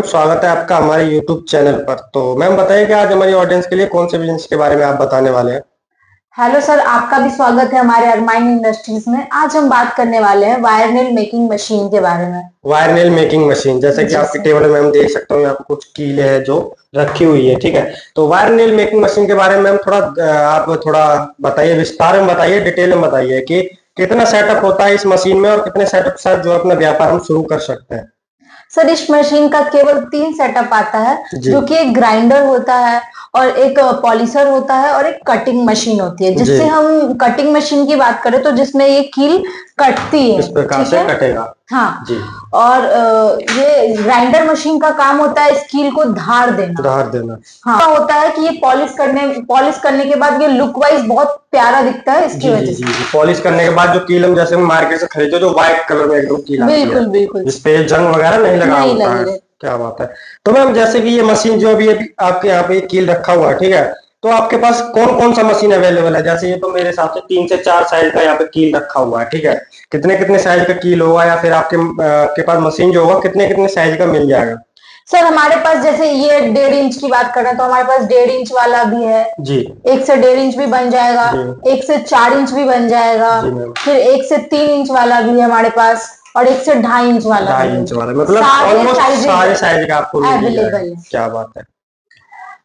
स्वागत है आपका हमारे YouTube चैनल पर। तो मैम बताइए कि आज हमारी ऑडियंस के लिए कौन से बिजनेस के बारे में आप बताने वाले हैं। हेलो सर, आपका भी स्वागत है हमारे अरमाइन इंडस्ट्रीज में। आज हम बात करने वाले हैं वायर नेल मेकिंग मशीन के बारे में। वायर नेल मेकिंग मशीन, जैसे कि जी आपकी सर। टेबल में हम देख सकते हो यहाँ पे कुछ कील है जो रखी हुई है, ठीक है। तो वायर नेल मेकिंग मशीन के बारे में हम आप थोड़ा बताइए, विस्तार में बताइए, डिटेल में बताइए कि कितना सेटअप होता है इस मशीन में और कितने सेटअप के साथ जो अपना व्यापार हम शुरू कर सकते हैं। सर, इस मशीन का केवल 3 सेटअप आता है, जी जो कि एक ग्राइंडर होता है और एक पॉलिशर होता है और एक कटिंग मशीन होती है। जी, जिससे हम कटिंग मशीन की बात करें तो जिसमें ये कील कटती है, इस प्रकार ठीक से है। कटेगा। हाँ। जी, और ये ग्राइंडर मशीन का काम होता है स्कील को धार देना। उधार देना। हाँ, होता है कि ये पॉलिश करने के बाद ये लुक वाइज बहुत प्यारा दिखता है, इसकी जी जी वजह जी से। जी पॉलिश करने के बाद जो कील हम जैसे मार्केट से खरीदते हो जो व्हाइट कलर में एकदम कील आती है, बिल्कुल बिल्कुल। जिसपे जंग वगैरह नहीं लगा नहीं होता है। लगेगा। क्या बात है। तो मैम जैसे कि ये मशीन जो अभी अभी आपके यहाँ पे कील रखा हुआ है, ठीक है। तो आपके पास कौन कौन सा मशीन अवेलेबल है? जैसे ये तो मेरे हिसाब से 3 से 4 साइज का यहाँ पे कील रखा हुआ है, ठीक है। कितने कितने साइज का कील होगा या फिर आपके पास मशीन जो होगा कितने कितने साइज का मिल जाएगा? सर, हमारे पास जैसे ये 1.5 इंच की बात करें तो हमारे पास 1.5 इंच वाला भी है। जी 1 से 1.5 इंच भी बन जाएगा। जी 1 से 4 इंच भी बन जाएगा। जी मैम। फिर 1 से 3 इंच वाला भी है हमारे पास। और 1 से 2.5 इंच वाला भी 2.5 इंच है। वाला मतलब सारे ऑलमोस्ट साइजेस सारे साइज का आपको मिल ही जाएगा। अवेलेबल है। क्या बात है।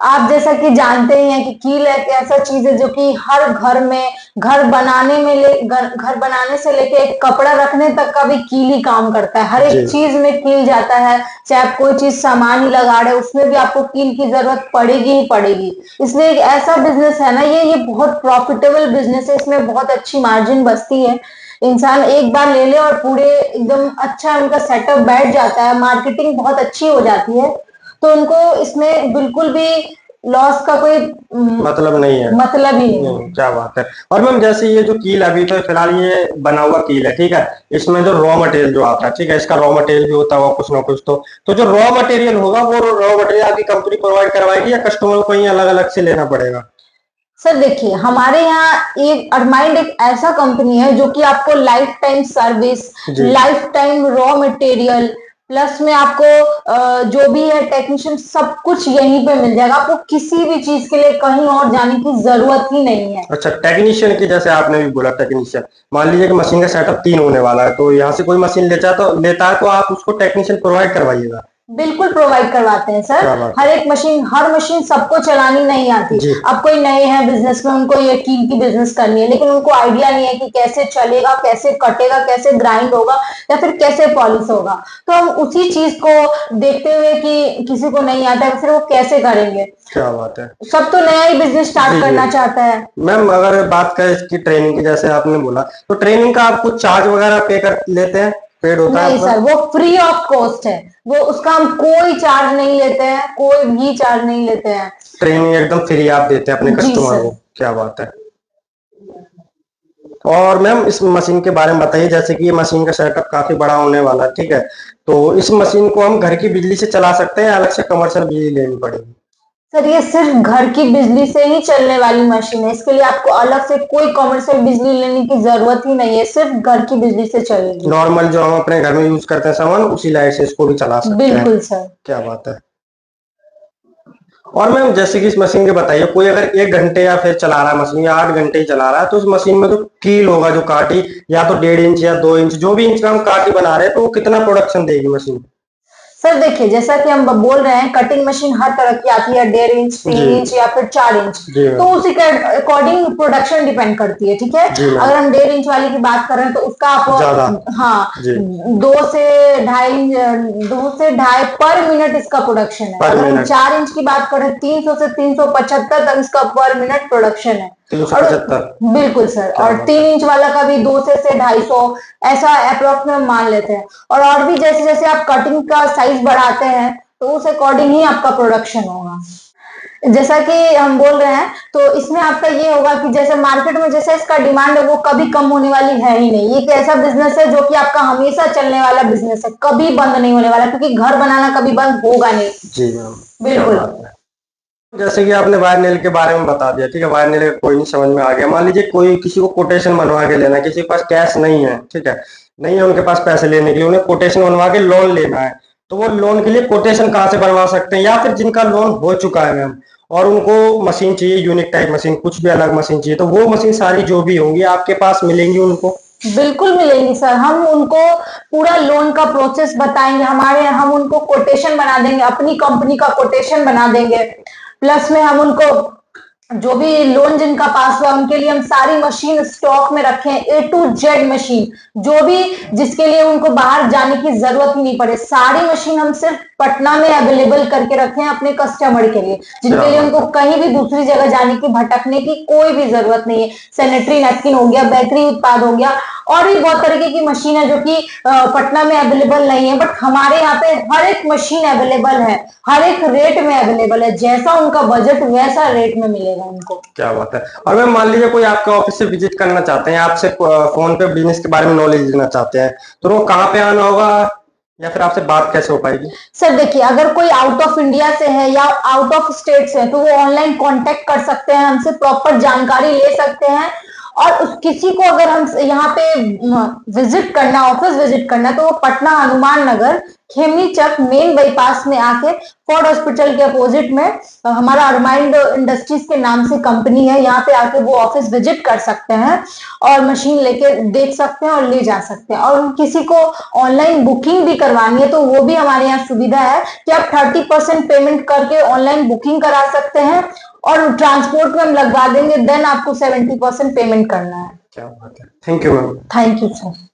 आप जैसा कि जानते ही हैं कि कील एक ऐसा चीज है जो कि हर घर में, घर बनाने से लेके एक कपड़ा रखने तक का भी कील ही काम करता है। हर जी एक चीज में कील जाता है। चाहे आप कोई चीज सामान ही लगा रहे हो उसमें भी आपको कील की जरूरत पड़ेगी ही पड़ेगी। इसलिए एक ऐसा बिजनेस है ना, ये बहुत प्रॉफिटेबल बिजनेस है। इसमें बहुत अच्छी मार्जिन बचती है। इंसान एक बार ले ले और पूरे एकदम अच्छा उनका सेटअप बैठ जाता है, मार्केटिंग बहुत अच्छी हो जाती है। तो उनको इसमें बिल्कुल भी लॉस का कोई मतलब नहीं है। मतलब ही नहीं नहीं, है। क्या बात है। और मैम जैसे ये जो कील अभी तो फिलहाल ये बना हुआ कील है, ठीक है। इसमें जो रॉ मटेरियल जो आता है, ठीक है, इसका रॉ मटेरियल भी होता होगा कुछ ना कुछ। तो जो रॉ मटेरियल होगा वो रॉ मटेरियल आपकी कंपनी प्रोवाइड करवाएगी या कस्टमर को कहीं अलग अलग से लेना पड़ेगा? सर देखिए, हमारे यहाँ एक अरमाइंड एक ऐसा कंपनी है जो कि आपको लाइफ टाइम सर्विस, जी lifetime raw material, plus में आपको जो भी है टेक्नीशियन, सब कुछ यहीं पे मिल जाएगा। आपको किसी भी चीज के लिए कहीं और जाने की जरूरत ही नहीं है। अच्छा, टेक्नीशियन की जैसे आपने भी बोला टेक्नीशियन, मान लीजिए कि मशीन का सेटअप 3 होने वाला है, तो यहाँ से कोई मशीन लेता है तो आप उसको टेक्नीशियन प्रोवाइड करवाइएगा। बिल्कुल प्रोवाइड करवाते हैं सर। क्या बात हर है। एक मशीन, हर मशीन सबको चलानी नहीं आती। जी अब कोई नए हैं बिजनेस में, उनको ये कील की बिजनेस करनी है लेकिन उनको आइडिया नहीं है कि कैसे चलेगा, कैसे कटेगा, कैसे ग्राइंड होगा या फिर कैसे पॉलिश होगा। तो हम उसी चीज को देखते हुए कि किसी को नहीं आता है फिर वो कैसे करेंगे। क्या बात है। सब तो नया ही बिजनेस जी स्टार्ट जी करना चाहता है। मैम, अगर बात करें इसकी ट्रेनिंग की, जैसे आपने बोला, तो ट्रेनिंग का आप कुछ चार्ज वगैरह पे कर लेते हैं? पेड होता है नहीं आपका? सर, वो फ्री ऑफ कॉस्ट है। वो उसका हम कोई चार्ज नहीं लेते हैं, कोई भी चार्ज नहीं लेते हैं। ट्रेनिंग एकदम फ्री आप देते हैं अपने जी कस्टमर सर। को? क्या बात है। और मैम इस मशीन के बारे में बताइए, जैसे कि ये मशीन का सेटअप काफी बड़ा होने वाला है, ठीक है। तो इस मशीन को हम घर की बिजली से चला सकते हैं या अलग से कमर्शियल बिजली लेनी पड़ेगी? सर, ये सिर्फ घर की बिजली से ही चलने वाली मशीन है। इसके लिए आपको अलग से कोई कमर्शियल बिजली लेने की जरूरत ही नहीं है, सिर्फ घर की बिजली से चलेगी। नॉर्मल जो हम अपने घर में यूज करते हैं सामान, उसी लाइट से इसको भी चला सकते हैं। बिल्कुल सर। क्या बात है। और मैम जैसे कि इस मशीन के बताइए, कोई अगर 1 घंटे या फिर चला रहा है मशीन या 8 घंटे ही चला रहा है, तो उस मशीन में जो कील होगा, जो काटी, या तो 1.5 इंच या 2 इंच, जो भी इंच का हम काटी बना रहे हैं, तो वो कितना प्रोडक्शन देगी मशीन? सर देखिए, जैसा कि हम बोल रहे हैं, कटिंग मशीन हर तरह की आती है, 1.5 इंच, जी 3 इंच या फिर 4 इंच। जी तो मैम। उसी के अकॉर्डिंग प्रोडक्शन डिपेंड करती है, ठीक है। जी मैम। अगर हम 1.5 इंच वाली की बात करें तो उसका ज्यादा। आप, हाँ, जी। 2 से ढाई पर मिनट इसका प्रोडक्शन है। पर अगर हम मिनट 4 इंच की बात करें, 300 से 375 तक इसका पर मिनट प्रोडक्शन है। और 375। बिल्कुल सर। क्या और बात तीन है। इंच वाला का भी 200 से 250, ऐसा अप्रोक्स में मान लेते हैं। और भी जैसे जैसे आप कटिंग का साइज बढ़ाते हैं तो उस अकॉर्डिंग ही आपका प्रोडक्शन होगा। जैसा कि हम बोल रहे हैं, तो इसमें आपका ये होगा कि जैसे मार्केट में जैसे इसका डिमांड है वो कभी कम होने वाली है ही नहीं। ये एक ऐसा बिजनेस है जो कि आपका हमेशा चलने वाला बिजनेस है, कभी बंद नहीं होने वाला, क्योंकि घर बनाना कभी बंद होगा नहीं। जी मैम। क्या बिल्कुल। बात है। जैसे कि आपने वायर नेल के बारे में बता दिया, ठीक है, वायर नेल कोई नहीं समझ में आ गया। मान लीजिए कोई किसी को कोटेशन बनवा के लेना है, किसी के पास कैश नहीं है, ठीक है, नहीं है उनके पास पैसे लेने के लिए, उन्हें कोटेशन बनवा के लोन लेना है, तो वो लोन के लिए कोटेशन कहाँ से बनवा सकते हैं, या फिर जिनका लोन हो चुका है मैम और उनको मशीन चाहिए, यूनिक टाइप मशीन, कुछ भी अलग मशीन चाहिए, तो वो मशीन सारी जो भी होंगी आपके पास मिलेंगी उनको? बिल्कुल मिलेंगी सर। हम उनको पूरा लोन का प्रोसेस बताएंगे, हम उनको कोटेशन बना देंगे, अपनी कंपनी का कोटेशन बना देंगे। प्लस में हम उनको जो भी लोन जिनका पास हुआ उनके लिए हम सारी मशीन स्टॉक में रखे हैं, A to Z मशीन, जो भी जिसके लिए उनको बाहर जाने की जरूरत ही नहीं पड़े, सारी मशीन हम सिर्फ पटना में अवेलेबल करके रखे हैं अपने कस्टमर के लिए, जिनके लिए उनको कहीं भी दूसरी जगह जाने की, भटकने की कोई भी जरूरत नहीं है। सैनिटरी नैपकिन हो गया, बेकरी उत्पाद हो गया, और भी बहुत तरीके की मशीन है जो कि पटना में अवेलेबल नहीं है, बट हमारे यहाँ पे हर एक मशीन अवेलेबल है, हर एक रेट में अवेलेबल है, जैसा उनका बजट वैसा रेट में मिलेगा उनको। क्या बात है। और मैम मान लीजिए कोई आपके ऑफिस से विजिट करना चाहते हैं, आपसे फोन पे बिजनेस के बारे में नॉलेज लेना चाहते हैं, तो वो कहाँ पे आना होगा या फिर आपसे बात कैसे हो पाएगी? सर देखिए, अगर कोई आउट ऑफ इंडिया से है या आउट ऑफ स्टेट से है तो वो ऑनलाइन कांटेक्ट कर सकते हैं हमसे, प्रॉपर जानकारी ले सकते हैं। और किसी को अगर हम यहाँ पे विजिट करना, ऑफिस विजिट करना, तो वो पटना हनुमान नगर खेमनी चक मेन बाईपास में आके फोर्ड हॉस्पिटल के अपोजिट में हमारा अरमाइंड इंडस्ट्रीज के नाम से कंपनी है, यहाँ पे आके वो ऑफिस विजिट कर सकते हैं और मशीन लेके देख सकते हैं और ले जा सकते हैं। और किसी को ऑनलाइन बुकिंग भी करवानी है तो वो भी हमारे यहाँ सुविधा है कि आप 30% पेमेंट करके ऑनलाइन बुकिंग करा सकते हैं और ट्रांसपोर्ट में हम लगवा देंगे, देन आपको 70% पेमेंट करना है। क्या बात है। Thank you ma'am. Thank you sir.